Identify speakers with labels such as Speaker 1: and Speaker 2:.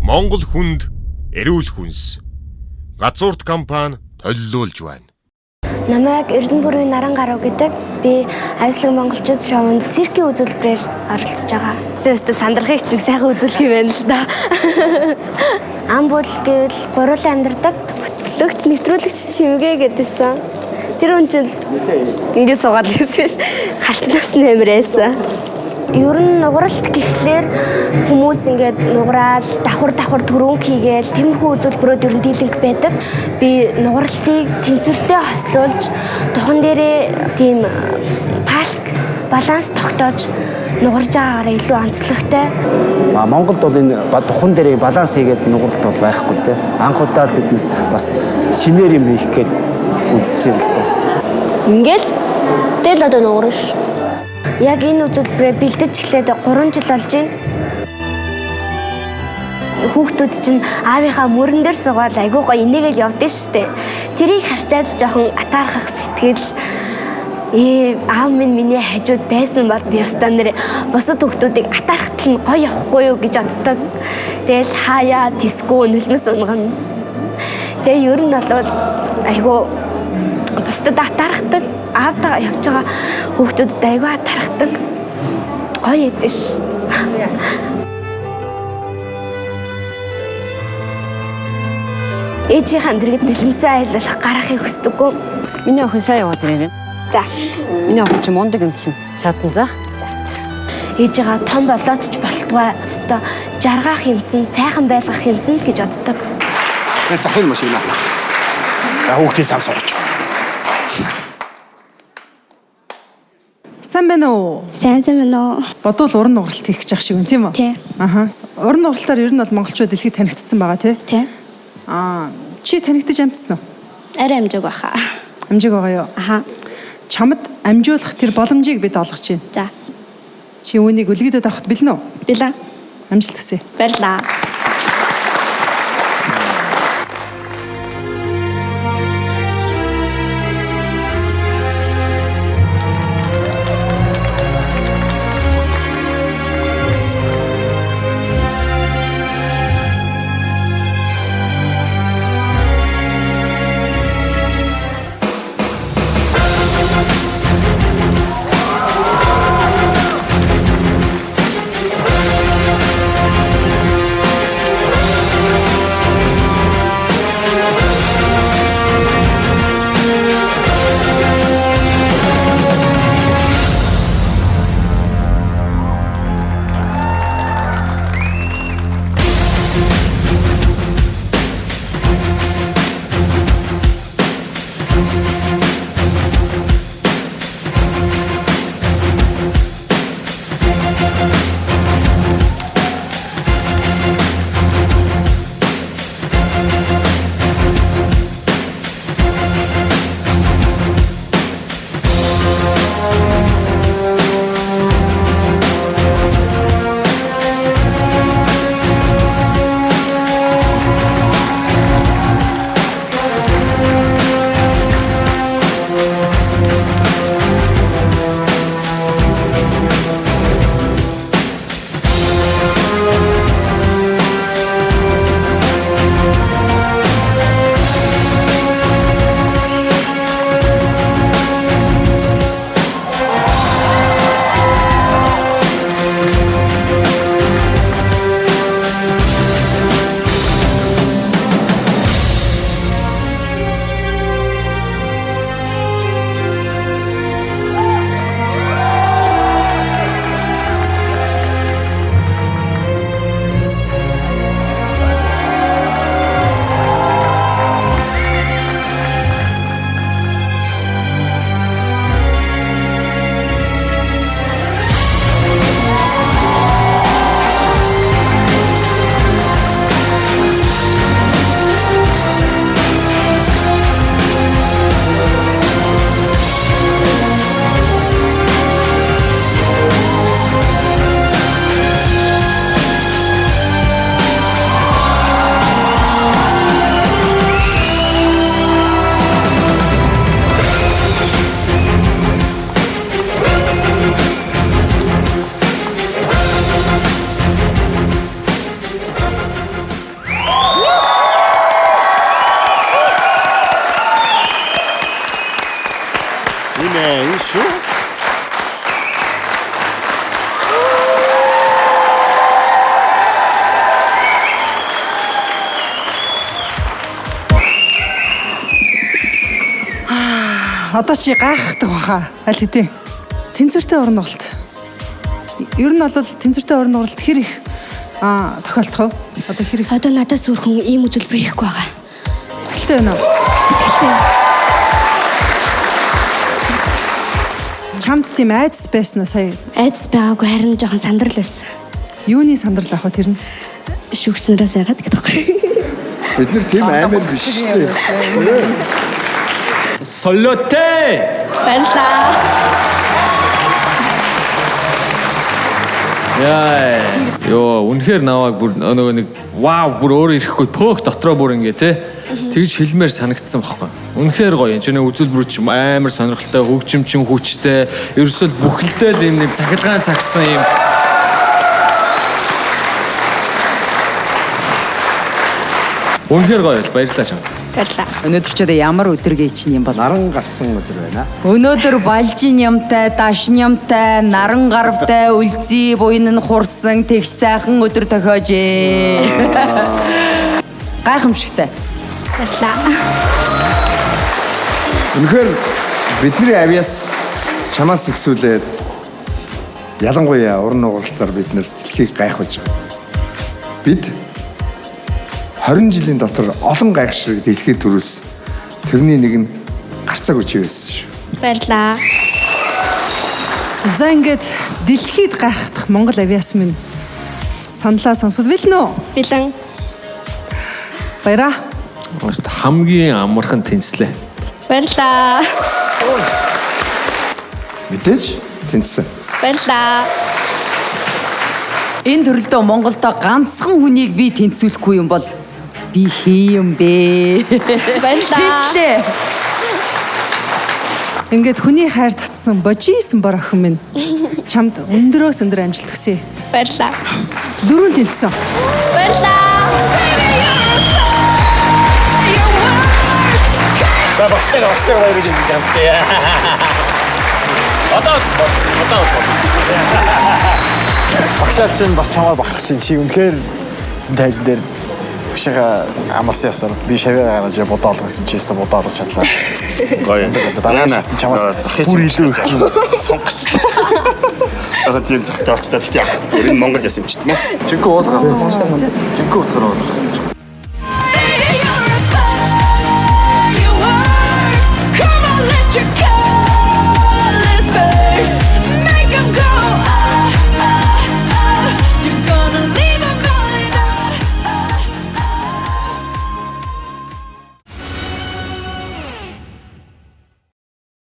Speaker 1: Монгол хүнд эрүүл хүнс газуурт компани төлөвлөж байна.
Speaker 2: Намайг Эрдэнэ бүрийн Наран гарав гэдэг би Аюулгүй монголчууд шоунд циркийн үзүүлбэрээр оролцож байгаа. Зөөстө сандрахыг ч сайхан үзүүлэх юм байна л да. Ам бодол гэвэл гуруулан амьдардаг хөтлөгч, нэвтрүүлэгч чимгээ гэдээсэн. Тэр хүн чинь ингэ суугаад ирсэн ш. Халтнаас нэмрээсэн. Ер нь нугаралт гэхлээр хүмүүс ингээд нуграал, давхар төрөнг хийгээл тиймэрхүү үзүүлбэрүүд ер нь дийлэнх байдаг. Би нугаралтыг тэнцвэртэй хослуулж, тухан дээрээ тийм баланс тогтоож нугарж байгаагаараа илүү онцлогтой.
Speaker 3: Монголд бол энэ тухан дээрээ баланс хийгээд нугаралт бол байхгүй те. Анх удаа биднес бас шинээр юм хийх гээд үзэж байна.
Speaker 2: Ингээл тэл одоо нугарш. Яг энэ үзүүлбэрээ бэлдэж эхлээд 3 жил болж байна. Хүүхдүүд чинь аавынхаа мөрөн дээр суугаад айгүй гоё инээгээл явдсан шүү дээ. Тэрийг харчаад жоохон атаархах сэтгэл аав минь миний хажууд байсан бол би өстөө нэр бусад хүүхдүүдийг атаархтал нь гоё явахгүй юу гэж боддог. Тэгэл хаяа тисгүү нөлмөс унгана. Тэгээ ер нь бол айгүй бусдад атаархдаг. Аавтайгаа явж байгаа хүүхдүүдэд айгүй атаархдаг. Гоё идэв ш. Ээжийнхээ дэргэд нэлмсэн айлуулах гарахыг хүсдэггүй.
Speaker 4: Миний охин сайн яваад ирээ.
Speaker 2: За.
Speaker 4: Миний охин ч мундаг юм чинь. Чадан за.
Speaker 2: Ээжигээ том болоод ч болтугай. Өстө жаргах юмсан, сайхан байлгах юмсан гэж боддог.
Speaker 3: Захын машина. Хүүхдийн сам сууч.
Speaker 5: Сайн байна уу?
Speaker 2: Сайн байна уу?
Speaker 5: Бодвол уран нугаралт хийх гэж ах шиг байна тийм үү?
Speaker 2: Тийм.
Speaker 5: Аха. Уран нугаралтаар ер нь бол монголчууд дэлхийд танигдсан байгаа тий?
Speaker 2: Тийм.
Speaker 5: Чи танигдаж амтсан уу?
Speaker 2: Арай амжиг баха.
Speaker 5: Амжиг байгаа юу?
Speaker 2: Аха.
Speaker 5: Чамд амжуулах тэр боломжийг бид олгож байна.
Speaker 2: За.
Speaker 5: Чи үүнийг үлгэдэд авахд бэлэн үү?
Speaker 2: Бэлэн.
Speaker 5: Амжилт хүсье.
Speaker 2: Баярлаа.
Speaker 1: Энэ шүү.
Speaker 5: Одоо чи гайхах баха. Аль хэдийн. Тэнцвэртэй уран нугалт. Ер нь бол тэнцвэртэй уран нугалт хэр их тохиолдох вэ? Одоо хэр их?
Speaker 2: Одоо надаас өөр хүн ийм үзүүлбэр хийхгүй байгаа.
Speaker 5: Итгэлтэй байна уу?
Speaker 2: Итгэлтэй.
Speaker 5: Чамд тийм айдас байснаа сая.
Speaker 2: Айдас байгаагүй харин жоохон сандрал байсан.
Speaker 5: Юуны сандрал авах вэ тэр нь?
Speaker 2: Шүүгчнээс яагаад гэдэг вэ?
Speaker 6: Бид нар тийм аймаг биш шүү дээ.
Speaker 3: Солиотэй.
Speaker 2: Баярлаа.
Speaker 7: Яа. Йоо, үнэхээр навааг бүр нөгөө нэг вау бүр өөр ирэхгүй пөөх дотроо бүр ингээ те. Тэгж хэлмээр санагдсан байхгүй. Үнэхээр гоё. Энд чинь үзүүлбэр ч амар сонирхолтой, хөгжимчин хүчтэй, ерөөсөл бүхэлдээ л юм нэг цахилгаан цагсан юм. Үнэхээр гоё. Баярлалаа чам.
Speaker 2: Баярлаа.
Speaker 8: Өнөөдөр ч одоо ямар өдргээ чинь юм бол
Speaker 6: Наран гарсан өдөр байна.
Speaker 8: өнөөдөр балжин юмтай, дашин юмтай, наран гарвтай, үлзий буйн нь хурсан тэгш сайхан өдөр тохиожээ. Гайхамшигтай.
Speaker 2: Баярлаа.
Speaker 6: Үнэхээр бидний авьяас чамаас ихсүүлээд ялангуяа уран нугалтаар бид нэр дэлхийг гайхуулж байгаа. Бид 20 жилийн дотор олон гайхшиг дэлхийн төрөөс тэрний нэг нь гарцааг үчи байсан шүү.
Speaker 2: Баярлаа.
Speaker 5: За ингээд дэлхийд гайхах Монгол авиас минь саналаа сонсод билнэ үү?
Speaker 2: Бэлэн.
Speaker 5: Баяраа.
Speaker 7: Хамгийн амархан тэнцлээ.
Speaker 2: Баярлаа.
Speaker 6: Мэдээж тэнцсэн.
Speaker 2: Баярлаа.
Speaker 8: Энэ төрөлдөө Монголдо ганцхан хүнийг би тэнцвүүлэхгүй юм бол би хээ юм бэ?
Speaker 2: Баярлаа.
Speaker 8: Тэнцлээ.
Speaker 5: Ингээд хүний хайр татсан божисэн бор охин минь чамд өндөрөөс өндөр амжилт хүсье.
Speaker 2: Баярлаа.
Speaker 5: Дөрөв тэнцсэн.
Speaker 2: Баярлаа.
Speaker 3: Багштай баярыг юмтэй. Одоо.
Speaker 9: Багшаас чинь бас чамаар бахарх чинь чи үнэхээр тайзан дээр багшаа амлсан ясаар би шавьяа гаргаж бодоолго гэсэн чи өстө бодоолгож чадлаа.
Speaker 1: Гоё.
Speaker 9: Дараа чамаас
Speaker 1: бүр илүү их юм сонгоч. Одоо тийм захтай очтой тэгтээ зүгээр энэ Монгол яс юм ч тийм ээ.
Speaker 7: Жинхэнэ уудгаа. Жинхэнэ уудгаа.
Speaker 10: Come on, let your